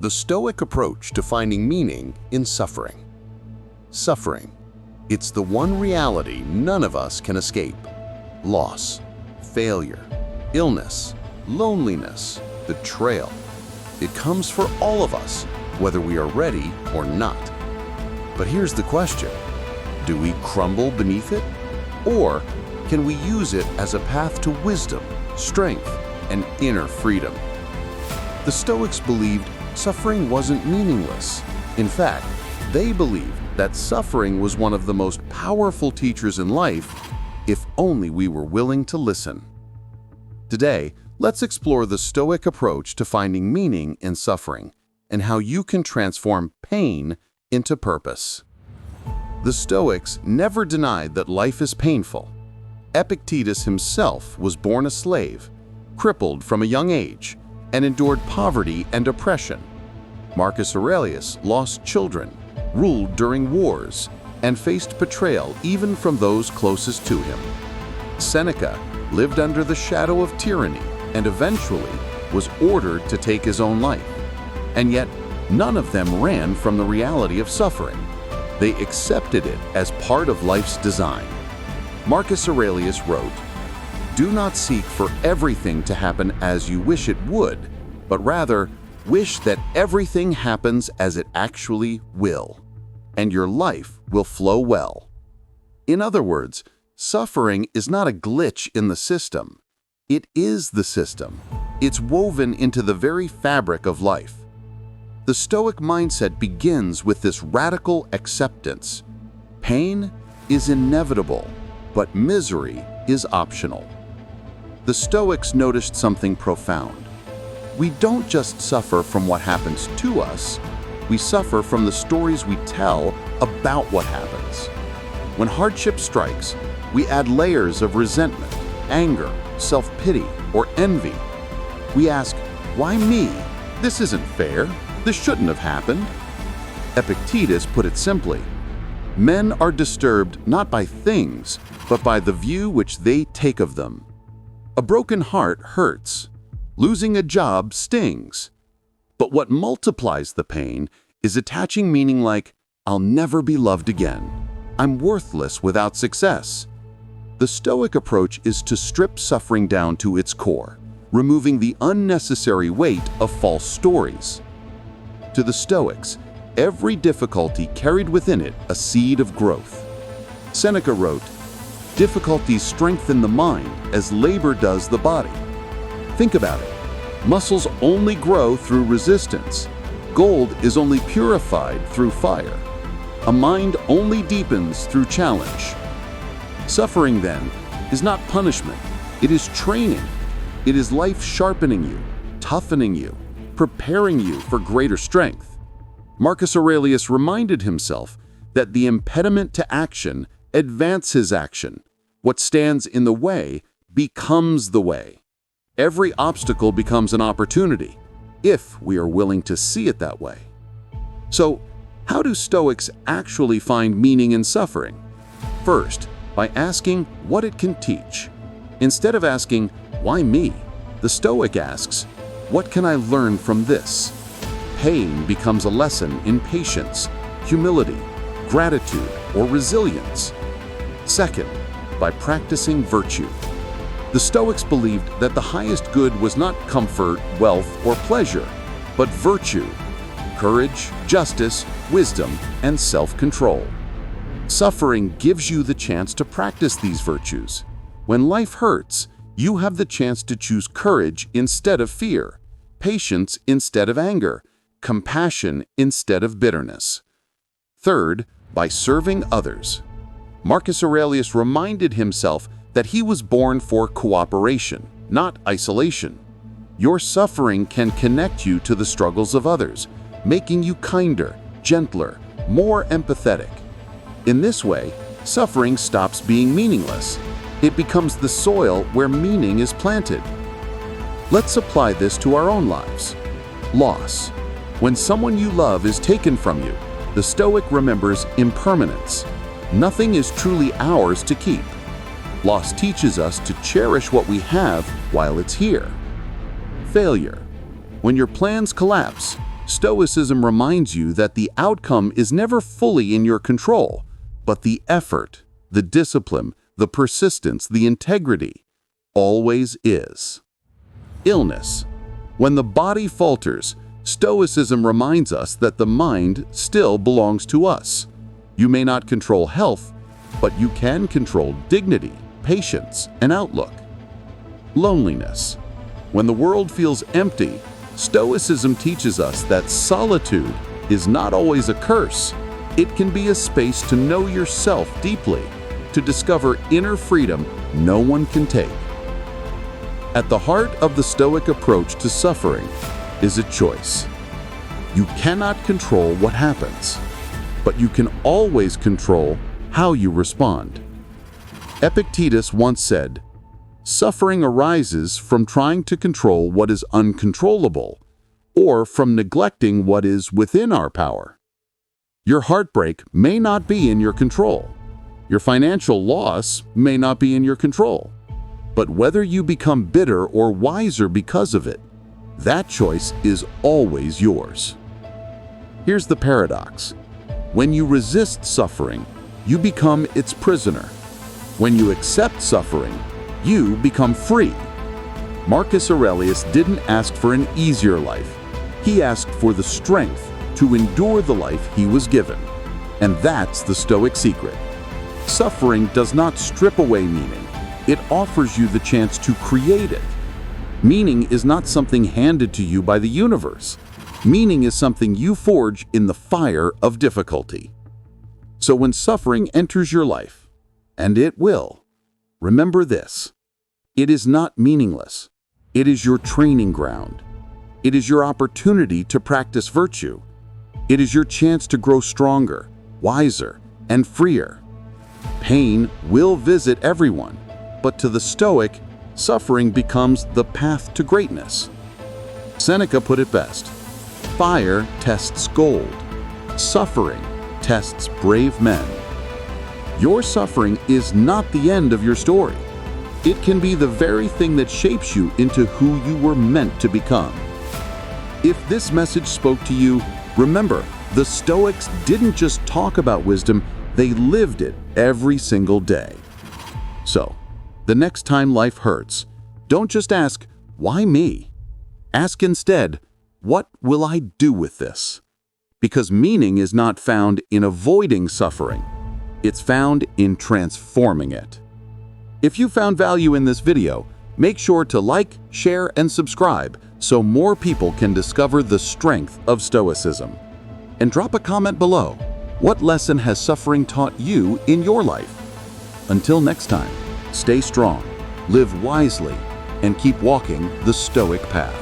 The Stoic approach to finding meaning in suffering. Suffering. It's the one reality none of us can escape. Loss, failure, illness, loneliness, betrayal. It comes for all of us, whether we are ready or not. But here's the question. Do we crumble beneath it? Or can we use it as a path to wisdom, strength, and inner freedom? The Stoics believed suffering wasn't meaningless. In fact, they believed that suffering was one of the most powerful teachers in life, if only we were willing to listen. Today, let's explore the Stoic approach to finding meaning in suffering and how you can transform pain into purpose. The Stoics never denied that life is painful. Epictetus himself was born a slave, crippled from a young age, and endured poverty and oppression. Marcus Aurelius lost children, ruled during wars, and faced betrayal even from those closest to him. Seneca lived under the shadow of tyranny and eventually was ordered to take his own life. And yet, none of them ran from the reality of suffering. They accepted it as part of life's design. Marcus Aurelius wrote, "Do not seek for everything to happen as you wish it would, but rather wish that everything happens as it actually will, and your life will flow well." In other words, suffering is not a glitch in the system. It is the system. It's woven into the very fabric of life. The Stoic mindset begins with this radical acceptance. Pain is inevitable, but misery is optional. The Stoics noticed something profound. We don't just suffer from what happens to us, we suffer from the stories we tell about what happens. When hardship strikes, we add layers of resentment, anger, self-pity, or envy. We ask, "Why me? This isn't fair. This shouldn't have happened." Epictetus put it simply, "Men are disturbed not by things, but by the view which they take of them. A broken heart hurts. Losing a job stings. But what multiplies the pain is attaching meaning like, 'I'll never be loved again. I'm worthless without success.'" The Stoic approach is to strip suffering down to its core, removing the unnecessary weight of false stories. To the Stoics, every difficulty carried within it a seed of growth. Seneca wrote, "Difficulties strengthen the mind as labor does the body." Think about it. Muscles only grow through resistance. Gold is only purified through fire. A mind only deepens through challenge. Suffering, then, is not punishment. It is training. It is life sharpening you, toughening you, preparing you for greater strength. Marcus Aurelius reminded himself that the impediment to action advances action. What stands in the way becomes the way. Every obstacle becomes an opportunity, if we are willing to see it that way. So, how do Stoics actually find meaning in suffering? First, by asking what it can teach. Instead of asking, "Why me?" the Stoic asks, "What can I learn from this?" Pain becomes a lesson in patience, humility, gratitude, or resilience. Second, by practicing virtue. The Stoics believed that the highest good was not comfort, wealth, or pleasure, but virtue, courage, justice, wisdom, and self-control. Suffering gives you the chance to practice these virtues. When life hurts, you have the chance to choose courage instead of fear, patience instead of anger, compassion instead of bitterness. Third, by serving others. Marcus Aurelius reminded himself that he was born for cooperation, not isolation. Your suffering can connect you to the struggles of others, making you kinder, gentler, more empathetic. In this way, suffering stops being meaningless. It becomes the soil where meaning is planted. Let's apply this to our own lives. Loss. When someone you love is taken from you, the Stoic remembers impermanence. Nothing is truly ours to keep. Loss teaches us to cherish what we have while it's here. Failure. When your plans collapse, Stoicism reminds you that the outcome is never fully in your control, but the effort, the discipline, the persistence, the integrity always is. Illness. When the body falters, Stoicism reminds us that the mind still belongs to us. You may not control health, but you can control dignity, patience, and outlook. Loneliness. When the world feels empty, Stoicism teaches us that solitude is not always a curse. It can be a space to know yourself deeply, to discover inner freedom no one can take. At the heart of the Stoic approach to suffering is a choice. You cannot control what happens, but you can always control how you respond. Epictetus once said, "Suffering arises from trying to control what is uncontrollable, or from neglecting what is within our power." Your heartbreak may not be in your control. Your financial loss may not be in your control. But whether you become bitter or wiser because of it, that choice is always yours. Here's the paradox. When you resist suffering, you become its prisoner. When you accept suffering, you become free. Marcus Aurelius didn't ask for an easier life. He asked for the strength to endure the life he was given. And that's the Stoic secret. Suffering does not strip away meaning. It offers you the chance to create it. Meaning is not something handed to you by the universe. Meaning is something you forge in the fire of difficulty. So when suffering enters your life, and it will, remember this: it is not meaningless. It is your training ground. It is your opportunity to practice virtue. It is your chance to grow stronger, wiser, and freer. Pain will visit everyone, but to the Stoic, suffering becomes the path to greatness. Seneca put it best: fire tests gold. Suffering tests brave men. Your suffering is not the end of your story. It can be the very thing that shapes you into who you were meant to become. If this message spoke to you, remember, the Stoics didn't just talk about wisdom, they lived it every single day. So, the next time life hurts, don't just ask, "Why me?" Ask instead, "What will I do with this?" Because meaning is not found in avoiding suffering. It's found in transforming it. If you found value in this video, make sure to like, share, and subscribe so more people can discover the strength of Stoicism. And drop a comment below. What lesson has suffering taught you in your life? Until next time, stay strong, live wisely, and keep walking the Stoic path.